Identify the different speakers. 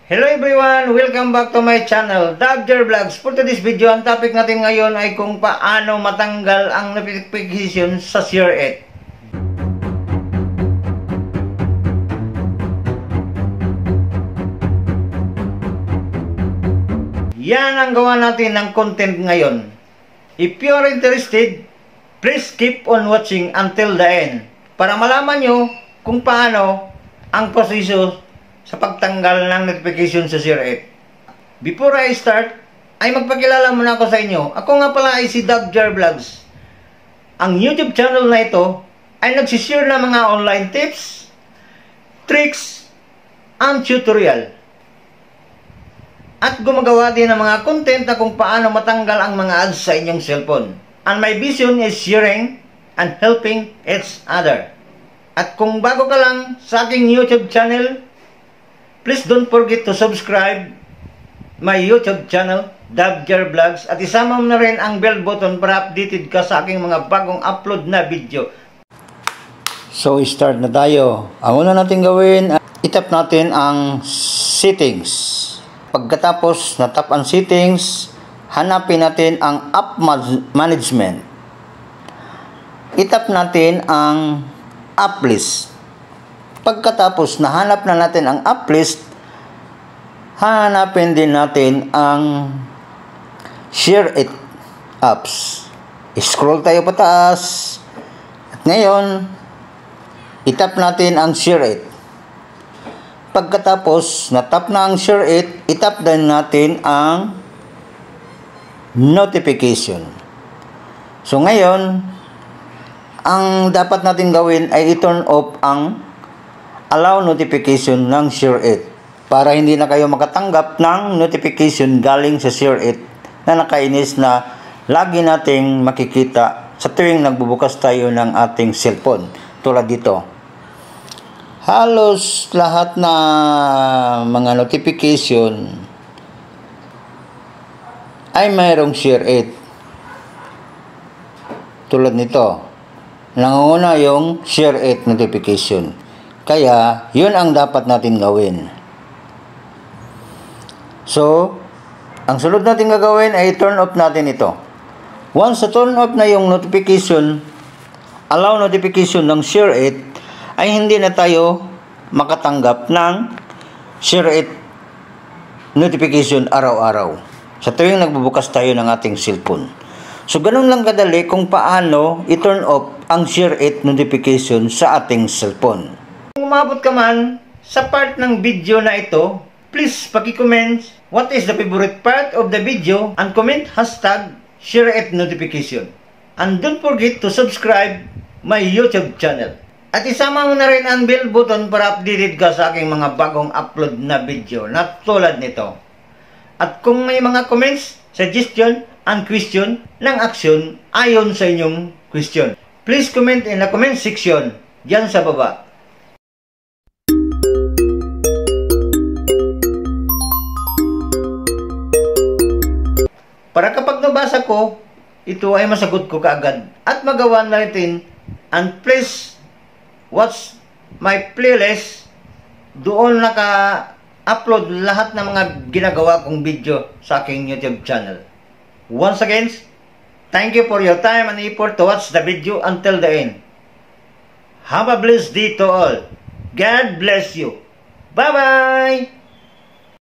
Speaker 1: Hello everyone! Welcome back to my channel, Dr. Vlogs. For today's video, ang topic natin ngayon ay kung paano matanggal ang notification sa Share It. Yan ang gawa natin ng content ngayon. If you are interested, please keep on watching until the end para malaman nyo kung paano ang proseso sa pagtanggal ng notification sa Share It. Before I start, ay magpakilala muna ako sa inyo. Ako nga pala ay si Dr. Vlogs. Ang YouTube channel na ito ay nagsishare ng mga online tips, tricks, and tutorial. At gumagawa din ng mga content na kung paano matanggal ang mga ads sa inyong cellphone. And my vision is sharing and helping each other. At kung bago ka lang sa aking YouTube channel, please don't forget to subscribe my YouTube channel, Dr. Vlogs, at isama mo na rin ang bell button para updated ka sa aking mga bagong upload na video. So, start na tayo. Ang una natin gawin, itap natin ang settings. Pagkatapos natap ang settings, hanapin natin ang app management. Itap natin ang app list. Pagkatapos nahanap na natin ang app list, hanapin din natin ang Share It apps. Scroll tayo pataas. At ngayon, itap natin ang Share It. Pagkatapos natap na ang Share It, itap din natin ang notification. So ngayon, ang dapat natin gawin ay i-turn off ang allow notification ng Share It para hindi na kayo makatanggap ng notification galing sa Share It na nakainis na lagi nating makikita sa tuwing nagbubukas tayo ng ating cellphone. Tulad dito. Halos lahat na mga notification ay mayroong Share It. Tulad nito. Nangunguna yung Share It notification. Kaya, yun ang dapat natin gawin. So, ang sunod natin gagawin ay turn off natin ito. Once na turn off na yung notification, allow notification ng Share It, ay hindi na tayo makatanggap ng Share It notification araw-araw sa tuwing nagbubukas tayo ng ating cellphone. So, ganun lang kadali kung paano i-turn off ang Share It notification sa ating cellphone. Kung umabot ka man sa part ng video na ito, please paki-comment what is the favorite part of the video and comment hashtag Share It notification. And don't forget to subscribe my YouTube channel. At isama mo na rin ang bell button para updated ka sa aking mga bagong upload na video na tulad nito. At kung may mga comments, suggestion, and question ng action ayon sa inyong question, please comment in the comment section dyan sa baba. Para kapag nabasa ko, ito ay masagot ko kaagad at magawa na natin. And please watch my playlist. Doon naka-upload lahat ng mga ginagawa kong video sa aking YouTube channel. Once again, thank you for your time and effort to watch the video until the end. Have a blessed day to all. God bless you. Bye-bye!